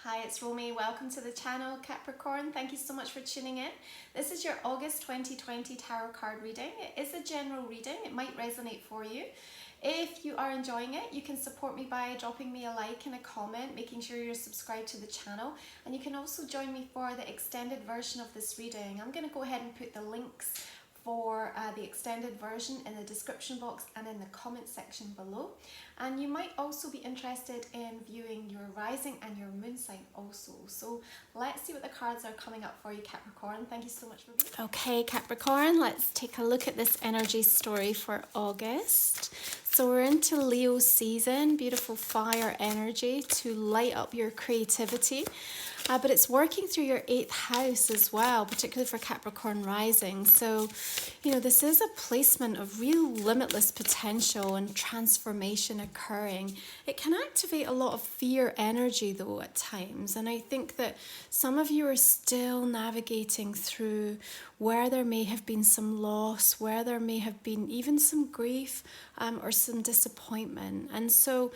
Hi, it's Romy. Welcome to the channel, Capricorn. Thank you so much for tuning in. This is your August 2020 tarot card reading. It is a general reading. It might resonate for you. If you are enjoying it, you can support me by dropping me a like and a comment, making sure you're subscribed to the channel. And you can also join me for the extended version of this reading. I'm going to go ahead and put the links for the extended version in the description box and in the comment section below. And you might also be interested in viewing your rising and your moon sign also. So let's see what the cards are coming up for you, Capricorn. Thank you so much for being. Okay, Capricorn, let's take a look at this energy story for August. So we're into Leo season, beautiful fire energy to light up your creativity. But it's working through your 8th house as well, particularly for Capricorn rising. So, this is a placement of real limitless potential and transformation occurring. It can activate a lot of fear energy though at times. And I think that some of you are still navigating through where there may have been some loss, where there may have been even some grief or some disappointment. And so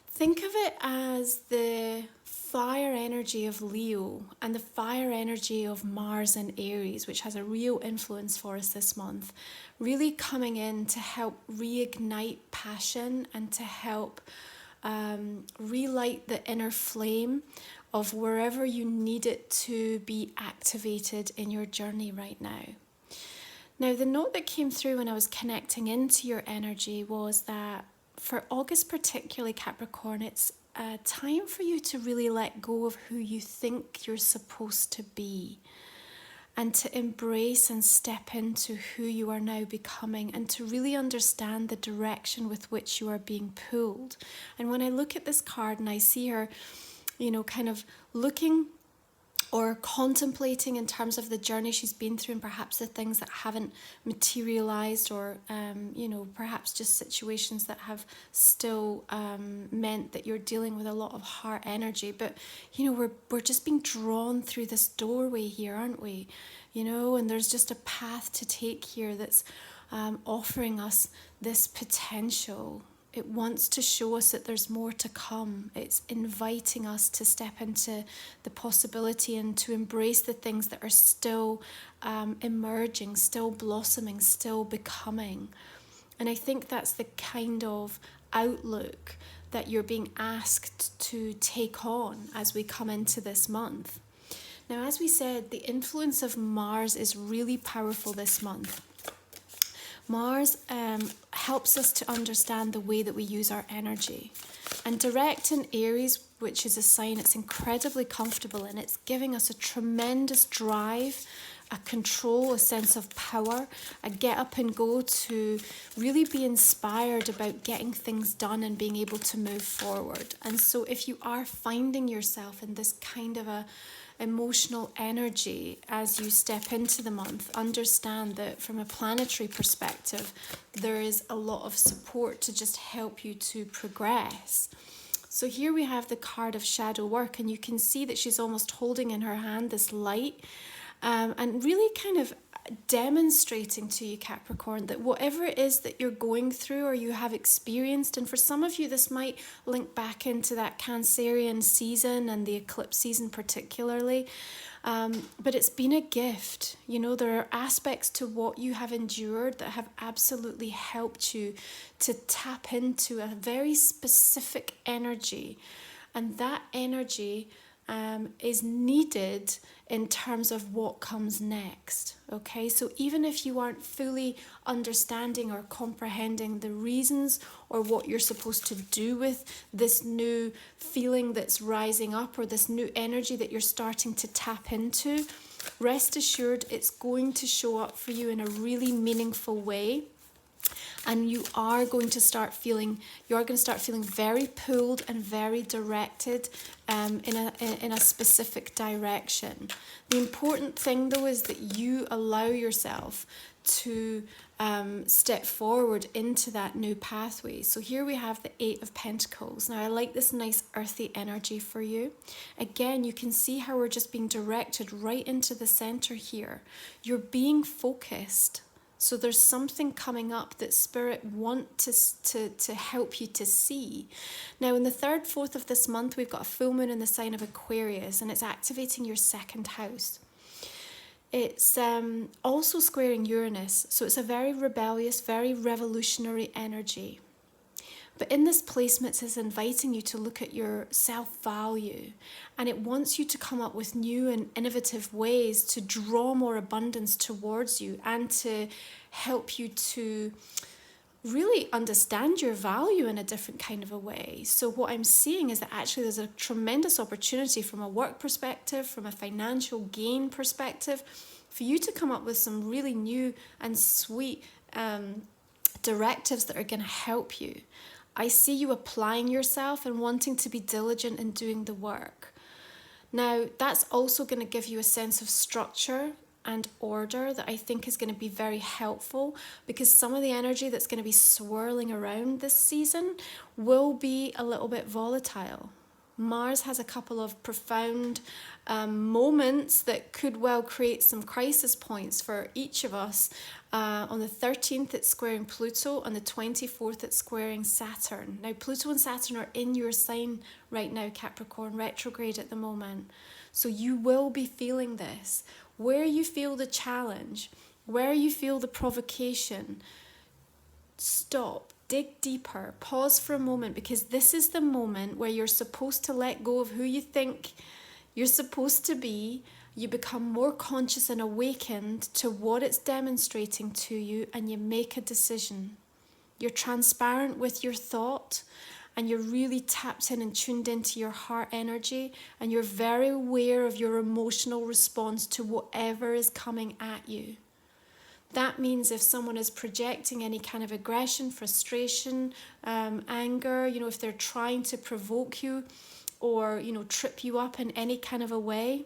think of it as the fire energy of Leo and the fire energy of Mars and Aries, which has a real influence for us this month, really coming in to help reignite passion and to help relight the inner flame of wherever you need it to be activated in your journey right now. Now, the note that came through when I was connecting into your energy was that for August particularly, Capricorn, it's a time for you to really let go of who you think you're supposed to be and to embrace and step into who you are now becoming and to really understand the direction with which you are being pulled. And when I look at this card and I see her, kind of looking or contemplating in terms of the journey she's been through and perhaps the things that haven't materialized or, perhaps just situations that have still meant that you're dealing with a lot of heart energy. But, we're just being drawn through this doorway here, aren't we? And there's just a path to take here that's offering us this potential. It wants to show us that there's more to come. It's inviting us to step into the possibility and to embrace the things that are still emerging, still blossoming, still becoming. And I think that's the kind of outlook that you're being asked to take on as we come into this month. Now, as we said, the influence of Mars is really powerful this month. Mars helps us to understand the way that we use our energy. And direct in Aries, which is a sign it's incredibly comfortable in, it's giving us a tremendous drive, a control, a sense of power, a get up and go to really be inspired about getting things done and being able to move forward. And so if you are finding yourself in this kind of a emotional energy as you step into the month, understand that from a planetary perspective, there is a lot of support to just help you to progress. So here we have the card of shadow work, and you can see that she's almost holding in her hand this light and really kind of demonstrating to you, Capricorn, that whatever it is that you're going through or you have experienced, and for some of you this might link back into that Cancerian season and the eclipse season particularly, but it's been a gift. There are aspects to what you have endured that have absolutely helped you to tap into a very specific energy, and that energy is needed in terms of what comes next. Okay, so even if you aren't fully understanding or comprehending the reasons or what you're supposed to do with this new feeling that's rising up or this new energy that you're starting to tap into, rest assured it's going to show up for you in a really meaningful way. And you are going to start feeling very pulled and very directed in a specific direction. The important thing though is that you allow yourself to step forward into that new pathway. So here we have the 8 of Pentacles. Now I like this nice earthy energy for you. Again, you can see how we're just being directed right into the center here. You're being focused. So there's something coming up that Spirit want to help you to see. Now in the 3rd, 4th of this month, we've got a full moon in the sign of Aquarius, and it's activating your 2nd house. It's also squaring Uranus, so it's a very rebellious, very revolutionary energy. But in this placement, it's inviting you to look at your self-value, and it wants you to come up with new and innovative ways to draw more abundance towards you and to help you to really understand your value in a different kind of a way. So what I'm seeing is that actually there's a tremendous opportunity from a work perspective, from a financial gain perspective, for you to come up with some really new and sweet directives that are going to help you. I see you applying yourself and wanting to be diligent in doing the work. Now, that's also going to give you a sense of structure and order that I think is going to be very helpful, because some of the energy that's going to be swirling around this season will be a little bit volatile. Mars has a couple of profound moments that could well create some crisis points for each of us. On the 13th, it's squaring Pluto. On the 24th, it's squaring Saturn. Now, Pluto and Saturn are in your sign right now, Capricorn, retrograde at the moment. So you will be feeling this. Where you feel the challenge, where you feel the provocation, stop. Dig deeper, pause for a moment, because this is the moment where you're supposed to let go of who you think you're supposed to be. You become more conscious and awakened to what it's demonstrating to you, and you make a decision. You're transparent with your thought, and you're really tapped in and tuned into your heart energy, and you're very aware of your emotional response to whatever is coming at you. That means if someone is projecting any kind of aggression, frustration, anger, if they're trying to provoke you or, trip you up in any kind of a way,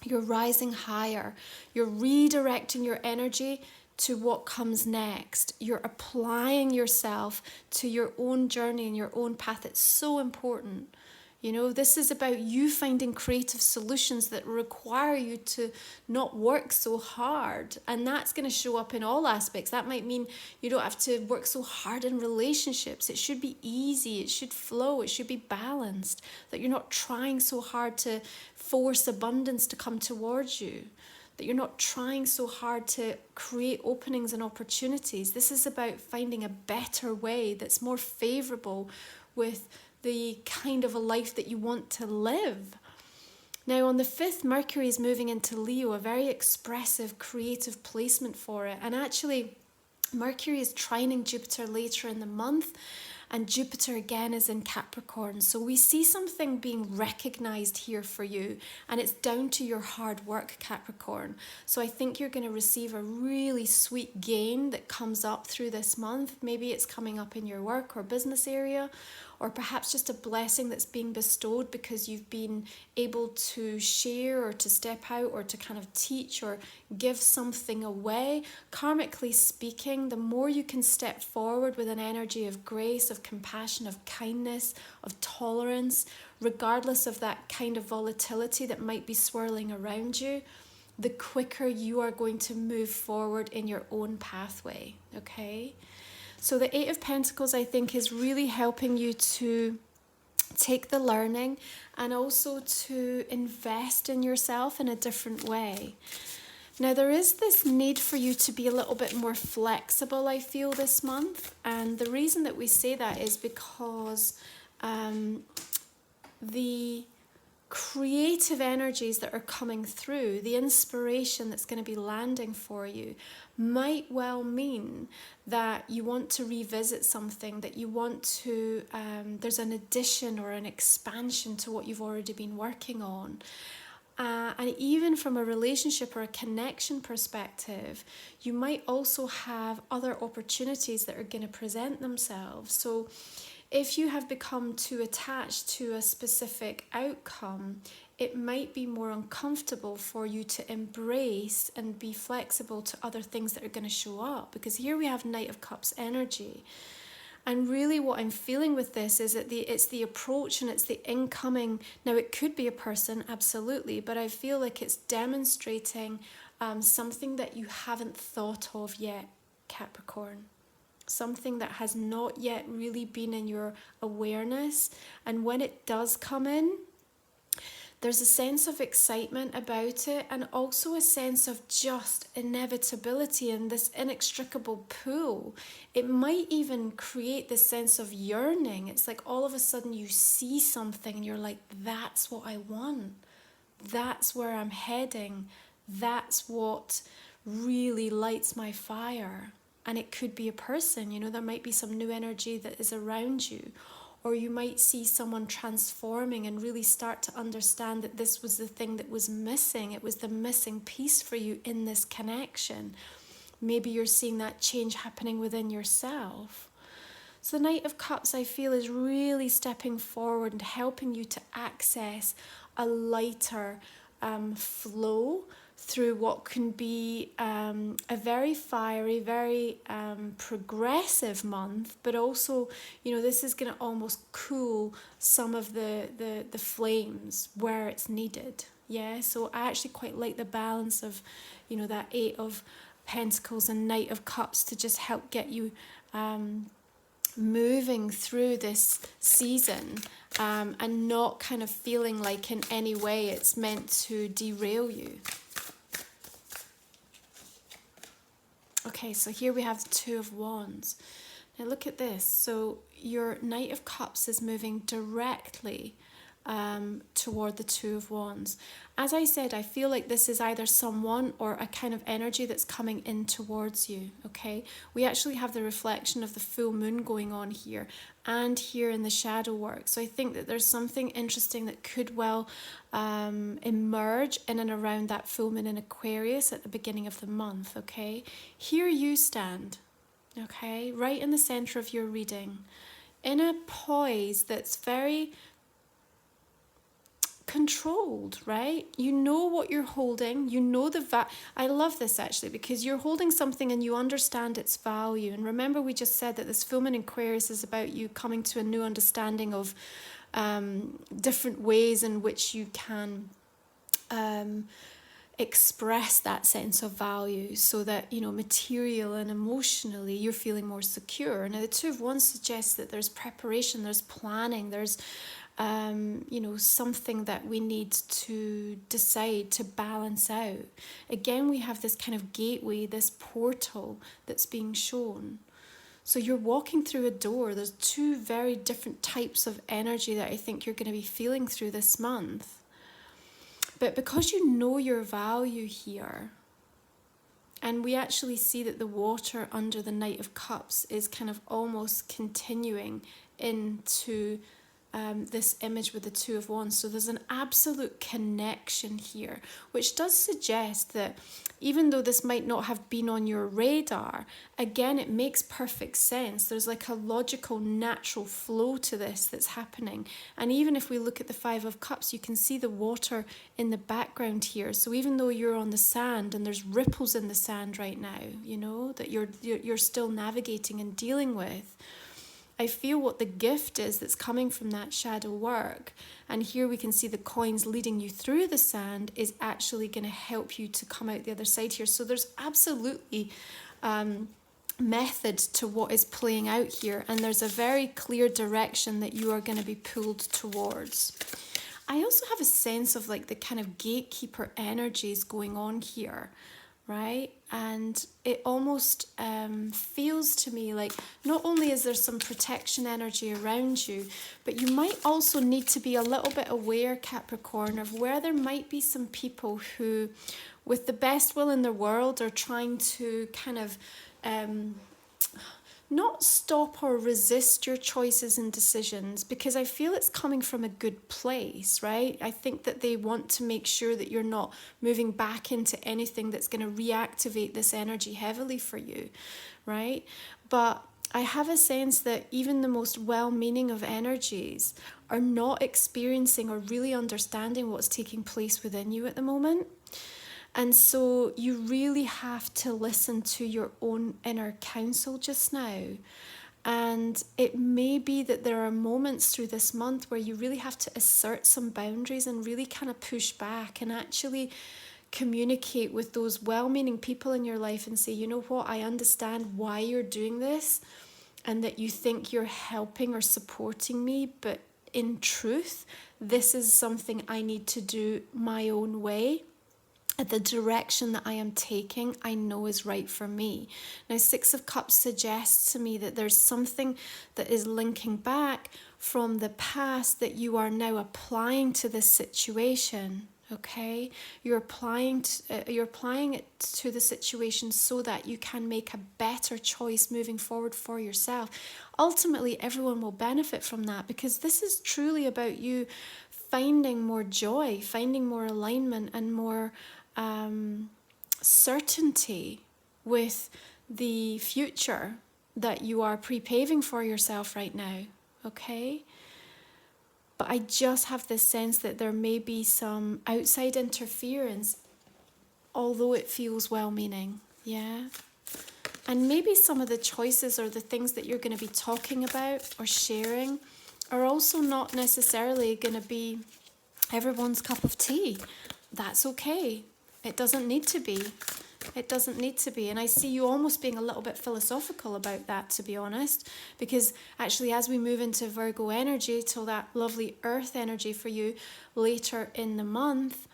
you're rising higher. You're redirecting your energy to what comes next. You're applying yourself to your own journey and your own path. It's so important. This is about you finding creative solutions that require you to not work so hard. And that's going to show up in all aspects. That might mean you don't have to work so hard in relationships. It should be easy. It should flow. It should be balanced. That you're not trying so hard to force abundance to come towards you. That you're not trying so hard to create openings and opportunities. This is about finding a better way that's more favorable with the kind of a life that you want to live. Now on the 5th, Mercury is moving into Leo, a very expressive, creative placement for it. And actually, Mercury is trining Jupiter later in the month, and Jupiter again is in Capricorn. So we see something being recognized here for you, and it's down to your hard work, Capricorn. So I think you're going to receive a really sweet gain that comes up through this month. Maybe it's coming up in your work or business area, or perhaps just a blessing that's being bestowed because you've been able to share or to step out or to kind of teach or give something away. Karmically speaking, the more you can step forward with an energy of grace, of compassion, of kindness, of tolerance, regardless of that kind of volatility that might be swirling around you, the quicker you are going to move forward in your own pathway, okay? So the 8 of Pentacles, I think, is really helping you to take the learning and also to invest in yourself in a different way. Now, there is this need for you to be a little bit more flexible, I feel, this month. And the reason that we say that is because the creative energies that are coming through, the inspiration that's going to be landing for you, might well mean that you want to revisit something, that you want to, there's an addition or an expansion to what you've already been working on. And even from a relationship or a connection perspective, you might also have other opportunities that are going to present themselves. So if you have become too attached to a specific outcome, it might be more uncomfortable for you to embrace and be flexible to other things that are going to show up. Because here we have Knight of Cups energy. And really what I'm feeling with this is that it's the approach and it's the incoming. Now it could be a person, absolutely, but I feel like it's demonstrating something that you haven't thought of yet Capricorn. Something that has not yet really been in your awareness. And when it does come in, there's a sense of excitement about it, and also a sense of just inevitability and this inextricable pull. It might even create this sense of yearning. It's like all of a sudden you see something and you're like, that's what I want. That's where I'm heading. That's what really lights my fire. And it could be a person, you know, there might be some new energy that is around you. Or you might see someone transforming and really start to understand that this was the thing that was missing. It was the missing piece for you in this connection. Maybe you're seeing that change happening within yourself. So the Knight of Cups, I feel, is really stepping forward and helping you to access a lighter flow through what can be a very fiery, very progressive month, but also, you know, this is going to almost cool some of the flames where it's needed. Yeah, so I actually quite like the balance of, you know, that 8 of Pentacles and Knight of Cups to just help get you moving through this season and not kind of feeling like in any way it's meant to derail you. Okay, so here we have the 2 of Wands. Now look at this. So your Knight of Cups is moving directly toward the 2 of Wands. As I said, I feel like this is either someone or a kind of energy that's coming in towards you, okay? We actually have the reflection of the full moon going on here and here in the shadow work. So I think that there's something interesting that could well emerge in and around that full moon in Aquarius at the beginning of the month, okay? Here you stand, okay? Right in the center of your reading, in a poise that's very controlled, right? You know what you're holding, you know I love this actually, because you're holding something and you understand its value. And remember, we just said that this full moon in Aquarius is about you coming to a new understanding of different ways in which you can express that sense of value, so that, you know, material and emotionally you're feeling more secure. Now the 2 of Wands suggests that there's preparation, there's planning, there's you know, something that we need to decide to balance out. Again, we have this kind of gateway, this portal that's being shown. So you're walking through a door. There's 2 very different types of energy that I think you're going to be feeling through this month. But because you know your value here, and we actually see that the water under the Knight of Cups is kind of almost continuing into this image with the 2 of Wands. So there's an absolute connection here, which does suggest that even though this might not have been on your radar, again, it makes perfect sense. There's like a logical, natural flow to this that's happening. And even if we look at the 5 of Cups, you can see the water in the background here. So even though you're on the sand and there's ripples in the sand right now, you know, that you're still navigating and dealing with, I feel what the gift is that's coming from that shadow work, and here we can see the coins leading you through the sand, is actually going to help you to come out the other side here. So there's absolutely method to what is playing out here, and there's a very clear direction that you are going to be pulled towards. I also have a sense of like the kind of gatekeeper energies going on here, right? And it almost feels to me like not only is there some protection energy around you, but you might also need to be a little bit aware, Capricorn, of where there might be some people who, with the best will in the world, are trying to kind of not stop or resist your choices and decisions, because I feel it's coming from a good place, right? I think that they want to make sure that you're not moving back into anything that's going to reactivate this energy heavily for you, right? But I have a sense that even the most well-meaning of energies are not experiencing or really understanding what's taking place within you at the moment. And so you really have to listen to your own inner counsel just now. And it may be that there are moments through this month where you really have to assert some boundaries and really kind of push back and actually communicate with those well-meaning people in your life and say, you know what, I understand why you're doing this and that you think you're helping or supporting me, but in truth, this is something I need to do my own way. The direction that I am taking, I know is right for me. Now, Six of Cups suggests to me that there's something that is linking back from the past that you are now applying to this situation. Okay, you're applying it to the situation so that you can make a better choice moving forward for yourself. Ultimately, everyone will benefit from that, because this is truly about you finding more joy, finding more alignment and more certainty with the future that you are pre-paving for yourself right now. Okay? But I just have this sense that there may be some outside interference, although it feels well-meaning. Yeah? And maybe some of the choices or the things that you're going to be talking about or sharing are also not necessarily going to be everyone's cup of tea. That's okay. It doesn't need to be. It doesn't need to be. And I see you almost being a little bit philosophical about that, to be honest, because actually as we move into Virgo energy, till that lovely earth energy for you later in the month,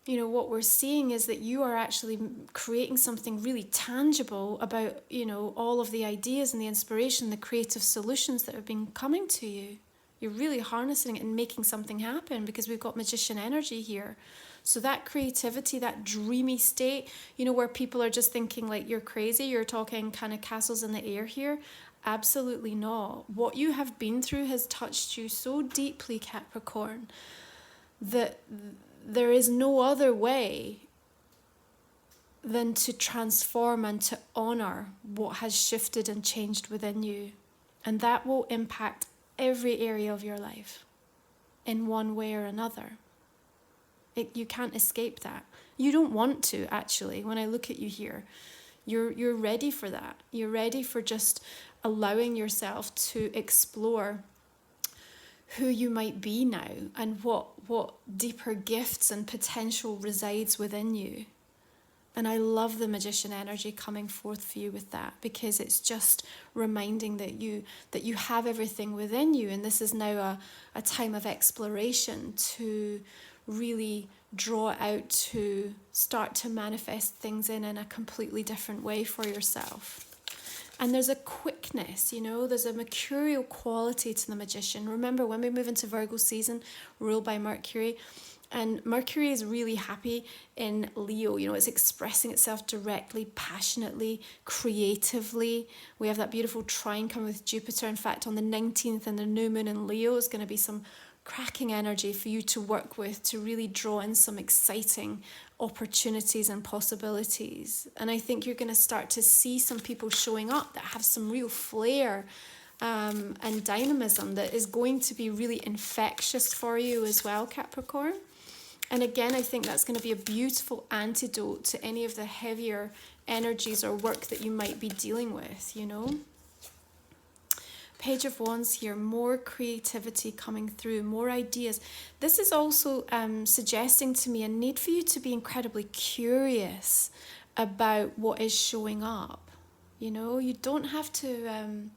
you know, what we're seeing is that you are actually creating something really tangible about, you know, all of the ideas and the inspiration, the creative solutions that have been coming to you. You're really harnessing it and making something happen, because we've got magician energy here. So that creativity, that dreamy state, you know, where people are just thinking like you're crazy, you're talking kind of castles in the air here. Absolutely not. What you have been through has touched you so deeply, Capricorn, that there is no other way than to transform and to honor what has shifted and changed within you. And that will impact every area of your life in one way or another. You can't escape that. You don't want to, actually. When I look at you here, you're ready for that. You're ready for just allowing yourself to explore who you might be now and what deeper gifts and potential resides within you. And I love the magician energy coming forth for you with that, because it's just reminding that you have everything within you, and this is now a time of exploration to really draw out, to start to manifest things in a completely different way for yourself. And there's a quickness, you know, there's a mercurial quality to the magician. Remember, when we move into Virgo season, ruled by Mercury, and Mercury is really happy in Leo, you know, it's expressing itself directly, passionately, creatively. We have that beautiful trine coming with Jupiter. In fact, on the 19th and the new moon in Leo is going to be some cracking energy for you to work with, to really draw in some exciting opportunities and possibilities. And I think you're going to start to see some people showing up that have some real flair and dynamism that is going to be really infectious for you as well, Capricorn. And again, I think that's going to be a beautiful antidote to any of the heavier energies or work that you might be dealing with, you know. Page of Wands here, more creativity coming through, more ideas. This is also suggesting to me a need for you to be incredibly curious about what is showing up. You know, you don't have to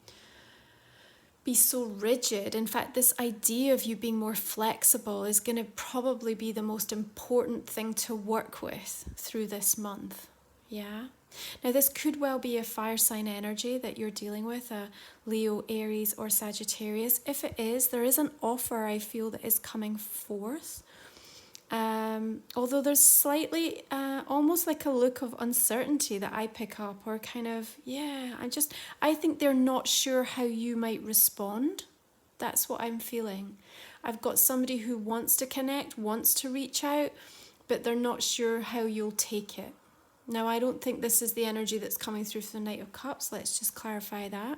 be so rigid. In fact, this idea of you being more flexible is going to probably be the most important thing to work with through this month. Yeah. Now, this could well be a fire sign energy that you're dealing with, a Leo, Aries, or Sagittarius. If it is, there is an offer I feel that is coming forth. Although there's slightly, almost like a look of uncertainty that I pick up, or kind of, I think they're not sure how you might respond. That's what I'm feeling. I've got somebody who wants to connect, wants to reach out, but they're not sure how you'll take it. Now, I don't think this is the energy that's coming through for the Knight of Cups. Let's just clarify that.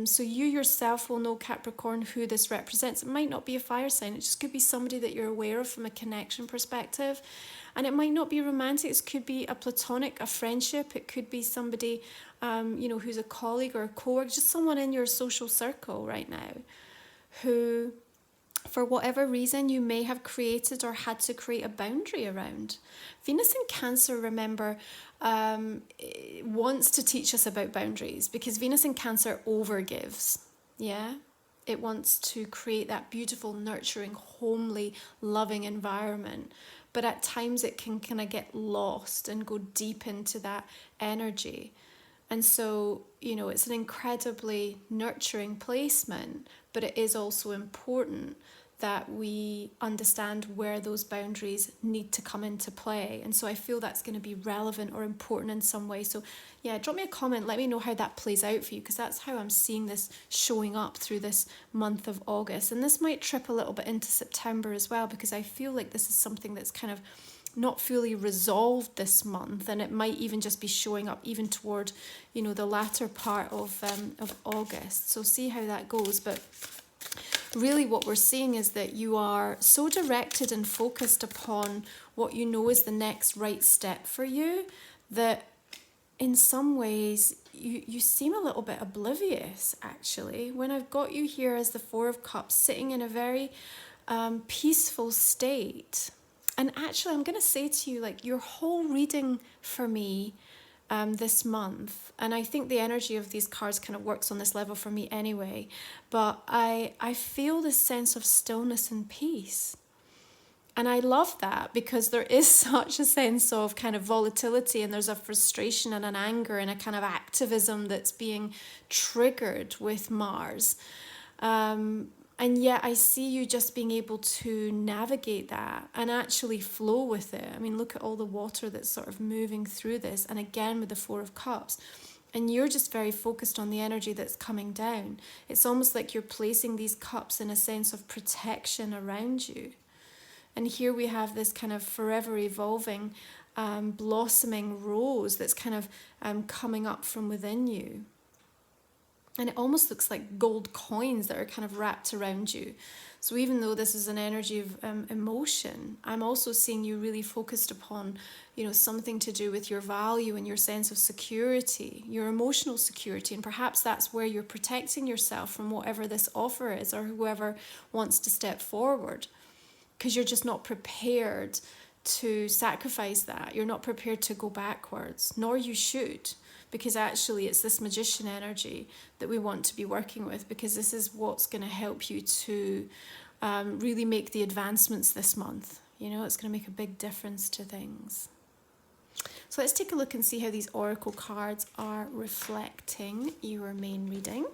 So you yourself will know, Capricorn, who this represents. It might not be a fire sign. It just could be somebody that you're aware of from a connection perspective. And it might not be romantic. It could be a platonic, a friendship. It could be somebody, who's a colleague or a co-worker, just someone in your social circle right now who for whatever reason, you may have created or had to create a boundary around. Venus in Cancer, remember, wants to teach us about boundaries, because Venus in Cancer overgives. Yeah? It wants to create that beautiful, nurturing, homely, loving environment. But at times it can kind of get lost and go deep into that energy. And so, you know, it's an incredibly nurturing placement, but it is also important that we understand where those boundaries need to come into play. And so I feel that's going to be relevant or important in some way. So yeah, drop me a comment, let me know how that plays out for you, because that's how I'm seeing this showing up through this month of August. And this might trip a little bit into September as well, because I feel like this is something that's kind of not fully resolved this month, and it might even just be showing up even toward, you know, the latter part of August. So see how that goes. But really what we're seeing is that you are so directed and focused upon what you know is the next right step for you, that in some ways you seem a little bit oblivious, actually. When I've got you here as the Four of Cups, sitting in a very peaceful state. And actually, I'm going to say to you, like, your whole reading for me this month, and I think the energy of these cards kind of works on this level for me anyway, but I feel this sense of stillness and peace. And I love that, because there is such a sense of kind of volatility, and there's a frustration and an anger and a kind of activism that's being triggered with Mars. And yet I see you just being able to navigate that and actually flow with it. I mean, look at all the water that's sort of moving through this. And again, with the Four of Cups. And you're just very focused on the energy that's coming down. It's almost like you're placing these cups in a sense of protection around you. And here we have this kind of forever evolving, blossoming rose that's kind of coming up from within you. And it almost looks like gold coins that are kind of wrapped around you. So even though this is an energy of emotion, I'm also seeing you really focused upon, you know, something to do with your value and your sense of security, your emotional security. And perhaps that's where you're protecting yourself from whatever this offer is, or whoever wants to step forward. Because you're just not prepared to sacrifice that. You're not prepared to go backwards, nor you should. Because actually it's this magician energy that we want to be working with, because this is what's going to help you to really make the advancements this month. You know, it's going to make a big difference to things. So let's take a look and see how these oracle cards are reflecting your main reading.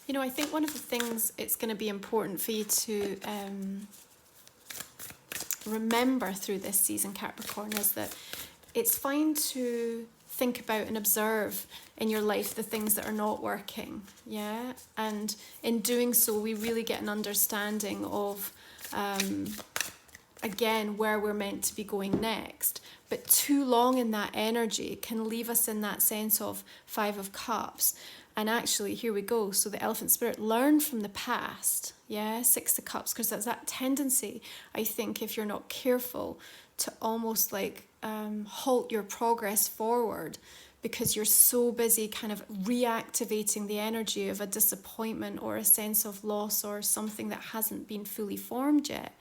You know, I think one of the things it's going to be important for you to remember through this season, Capricorn, is that it's fine to think about and observe in your life the things that are not working, yeah? And in doing so, we really get an understanding of, again, where we're meant to be going next. But too long in that energy can leave us in that sense of Five of Cups. And actually, here we go. So the elephant spirit, learn from the past. Yeah, Six of Cups, because there's that tendency, I think, if you're not careful, to almost like halt your progress forward, because you're so busy kind of reactivating the energy of a disappointment or a sense of loss or something that hasn't been fully formed yet,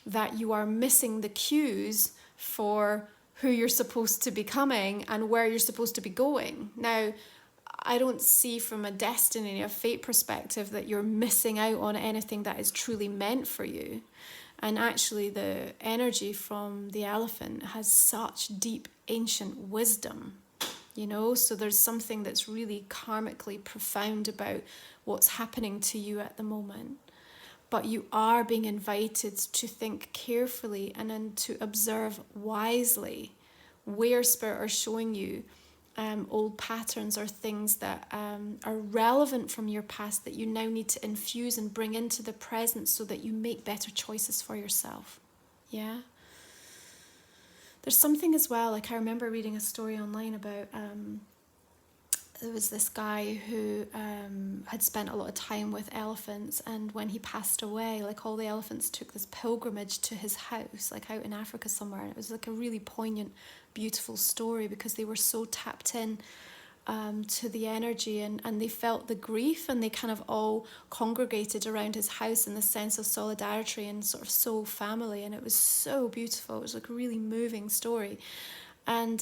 that you are missing the cues for who you're supposed to be becoming and where you're supposed to be going. Now, I don't see from a destiny, a fate perspective, that you're missing out on anything that is truly meant for you. And actually the energy from the elephant has such deep ancient wisdom, you know, so there's something that's really karmically profound about what's happening to you at the moment. But you are being invited to think carefully and then to observe wisely where Spirit are showing you old patterns or things that are relevant from your past that you now need to infuse and bring into the present so that you make better choices for yourself. Yeah? There's something as well, like I remember reading a story online about there was this guy who had spent a lot of time with elephants, and when he passed away, like all the elephants took this pilgrimage to his house, like out in Africa somewhere, and it was like a really poignant, beautiful story because they were so tapped in to the energy, and they felt the grief, and they kind of all congregated around his house in the sense of solidarity and sort of soul family, and it was so beautiful. It was like a really moving story. And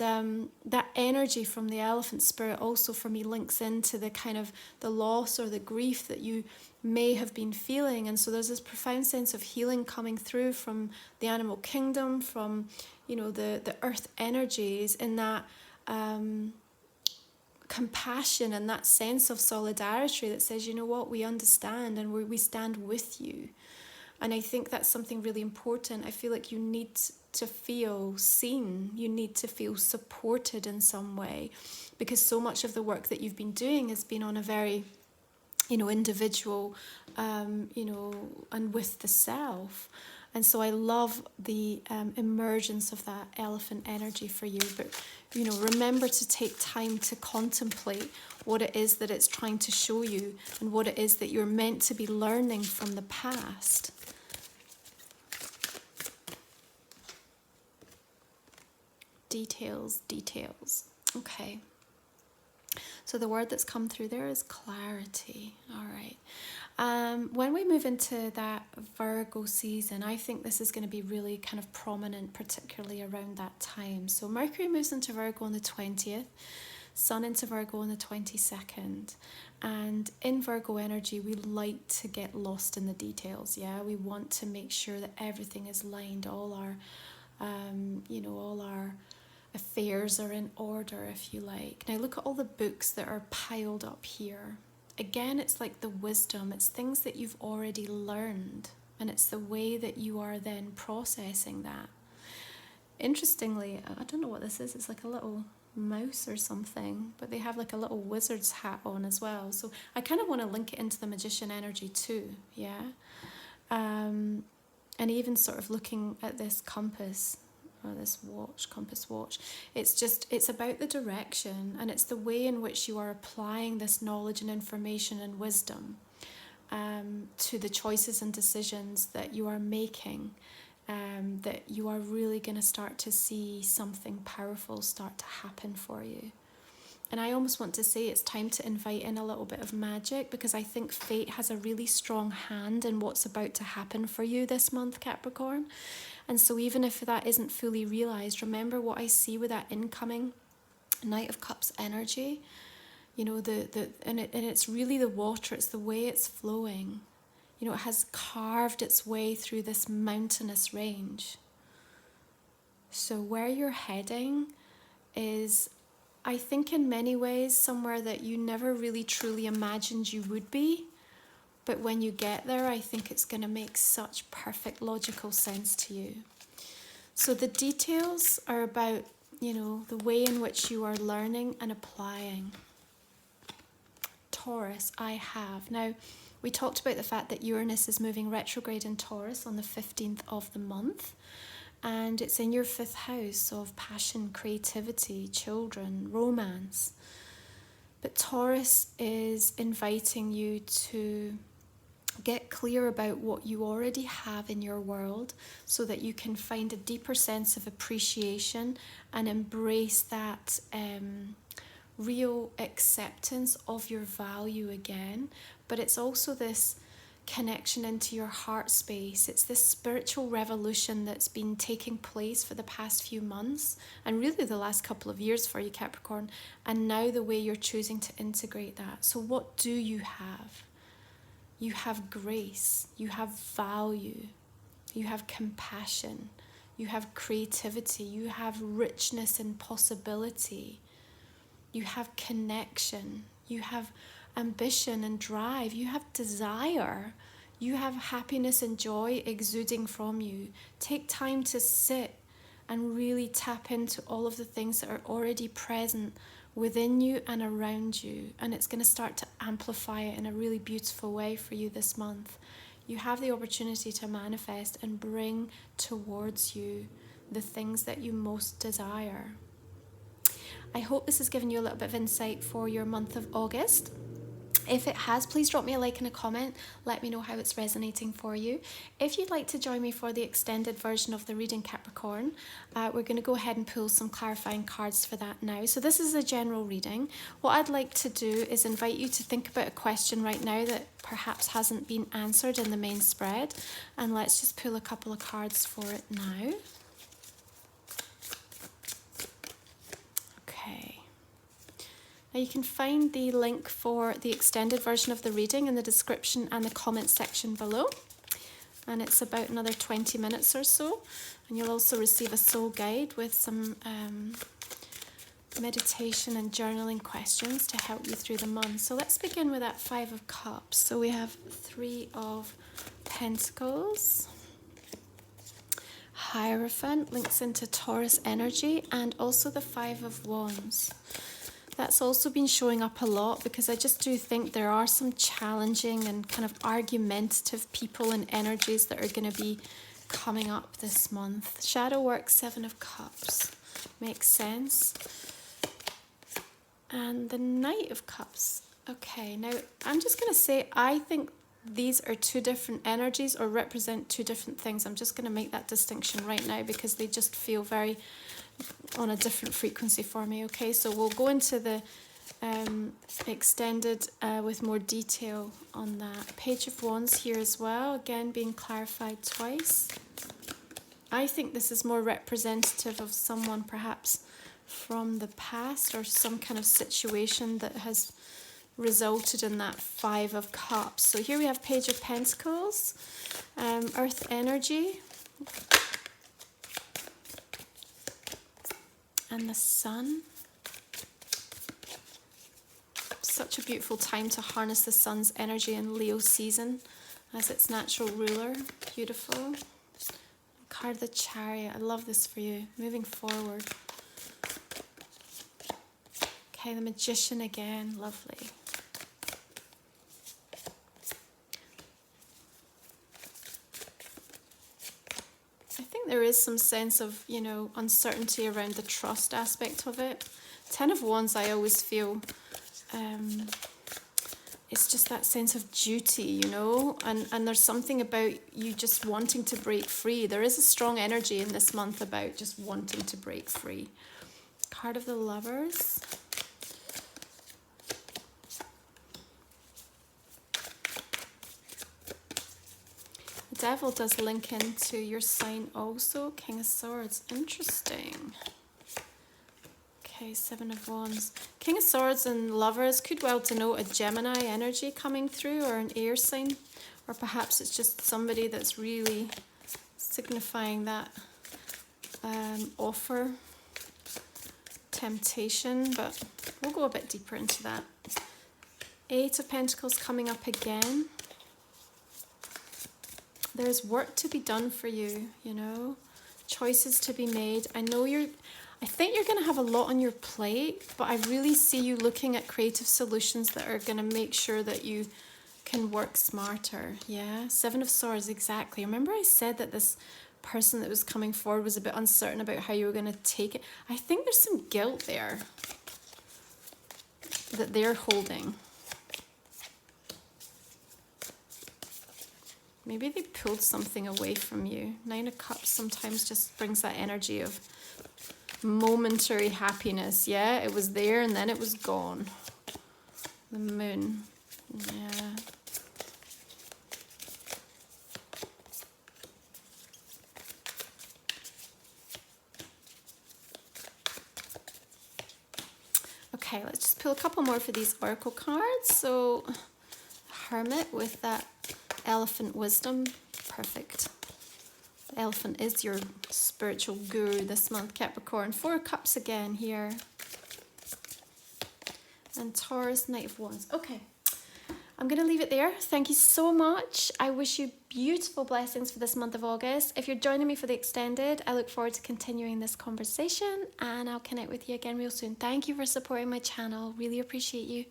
that energy from the elephant spirit also for me links into the kind of the loss or the grief that you may have been feeling. And so there's this profound sense of healing coming through from the animal kingdom, from, you know, the earth energies, in that compassion and that sense of solidarity that says, you know what, we understand and we stand with you. And I think that's something really important. I feel like you need to feel seen. You need to feel supported in some way, because so much of the work that you've been doing has been on a very, you know, individual, you know, and with the self. And so I love the emergence of that elephant energy for you. But, you know, remember to take time to contemplate what it is that it's trying to show you and what it is that you're meant to be learning from the past. Details, details. Okay. So the word that's come through there is clarity. All right. When we move into that Virgo season, I think this is going to be really kind of prominent, particularly around that time. So Mercury moves into Virgo on the 20th, Sun into Virgo on the 22nd. And in Virgo energy, we like to get lost in the details. Yeah, we want to make sure that everything is lined, all our, you know, all our affairs are in order, if you like. Now look at all the books that are piled up here. Again, it's like the wisdom. It's things that you've already learned, and it's the way that you are then processing that. Interestingly, I don't know what this is. It's like a little mouse or something, but they have like a little wizard's hat on as well. So I kind of want to link it into the magician energy too, yeah? And even sort of looking at this compass, or this watch, compass watch, it's about the direction, and it's the way in which you are applying this knowledge and information and wisdom to the choices and decisions that you are making, that you are really going to start to see something powerful start to happen for you. And I almost want to say it's time to invite in a little bit of magic, because I think fate has a really strong hand in what's about to happen for you this month, Capricorn. And so even if that isn't fully realised, remember what I see with that incoming Knight of Cups energy. You know, and it's really the water, it's the way it's flowing. You know, it has carved its way through this mountainous range. So where you're heading is, I think in many ways, somewhere that you never really truly imagined you would be. But when you get there, I think it's going to make such perfect logical sense to you. So the details are about, you know, the way in which you are learning and applying. Taurus, I have. Now, we talked about the fact that Uranus is moving retrograde in Taurus on the 15th of the month. And it's in your 5th house of passion, creativity, children, romance. But Taurus is inviting you to get clear about what you already have in your world, so that you can find a deeper sense of appreciation and embrace that real acceptance of your value again. But it's also this connection into your heart space. It's this spiritual revolution that's been taking place for the past few months, and really the last couple of years for you, Capricorn, and now the way you're choosing to integrate that. So what do you have? You have grace, you have value, you have compassion, you have creativity, you have richness and possibility, you have connection, you have ambition and drive, you have desire, you have happiness and joy exuding from you. Take time to sit and really tap into all of the things that are already present within you and around you, and it's going to start to amplify it in a really beautiful way for you this month. You have the opportunity to manifest and bring towards you the things that you most desire. I hope this has given you a little bit of insight for your month of August. If it has, please drop me a like and a comment. Let me know how it's resonating for you. If you'd like to join me for the extended version of the reading, Capricorn, we're going to go ahead and pull some clarifying cards for that now. So this is a general reading. What I'd like to do is invite you to think about a question right now that perhaps hasn't been answered in the main spread. And let's just pull a couple of cards for it now. Now you can find the link for the extended version of the reading in the description and the comment section below. And it's about another 20 minutes or so. And you'll also receive a soul guide with some meditation and journaling questions to help you through the month. So let's begin with that 5 of Cups. So we have 3 of Pentacles. Hierophant links into Taurus energy, and also the 5 of Wands. That's also been showing up a lot because I just do think there are some challenging and kind of argumentative people and energies that are going to be coming up this month. Shadow work, 7 of Cups. Makes sense. And the Knight of Cups. Okay, now I'm just going to say I think these are 2 different energies or represent 2 different things. I'm just going to make that distinction right now because they just feel very on a different frequency for me. Okay, so we'll go into the extended with more detail on that. Page of Wands here as well, again being clarified twice. I think this is more representative of someone perhaps from the past or some kind of situation that has resulted in that 5 of Cups. So here we have Page of Pentacles, Earth energy, and the Sun. Such a beautiful time to harness the Sun's energy in Leo season as its natural ruler. Beautiful. Card of the Chariot. I love this for you. Moving forward. Okay, the Magician again. Lovely. There is some sense of, you know, uncertainty around the trust aspect of it. 10 of Wands, I always feel, it's just that sense of duty, you know, and there's something about you just wanting to break free. There is a strong energy in this month about just wanting to break free. Card of the Lovers. Devil does link into your sign also. King of Swords. Interesting. Okay, 7 of Wands. King of Swords and Lovers could well denote a Gemini energy coming through, or an air sign. Or perhaps it's just somebody that's really signifying that offer, temptation. But we'll go a bit deeper into that. 8 of Pentacles coming up again. There's work to be done for you, you know, choices to be made. I think you're going to have a lot on your plate, but I really see you looking at creative solutions that are going to make sure that you can work smarter. Yeah, 7 of Swords, exactly. Remember I said that this person that was coming forward was a bit uncertain about how you were going to take it. I think there's some guilt there that they're holding. Maybe they pulled something away from you. 9 of Cups sometimes just brings that energy of momentary happiness. Yeah, it was there and then it was gone. The Moon. Yeah. Okay, let's just pull a couple more for these Oracle cards. So, Hermit with that Elephant wisdom, perfect. The elephant is your spiritual guru this month, Capricorn. 4 of Cups again here. And Taurus, Knight of Wands. Okay, I'm going to leave it there. Thank you so much. I wish you beautiful blessings for this month of August. If you're joining me for the extended, I look forward to continuing this conversation, and I'll connect with you again real soon. Thank you for supporting my channel. Really appreciate you.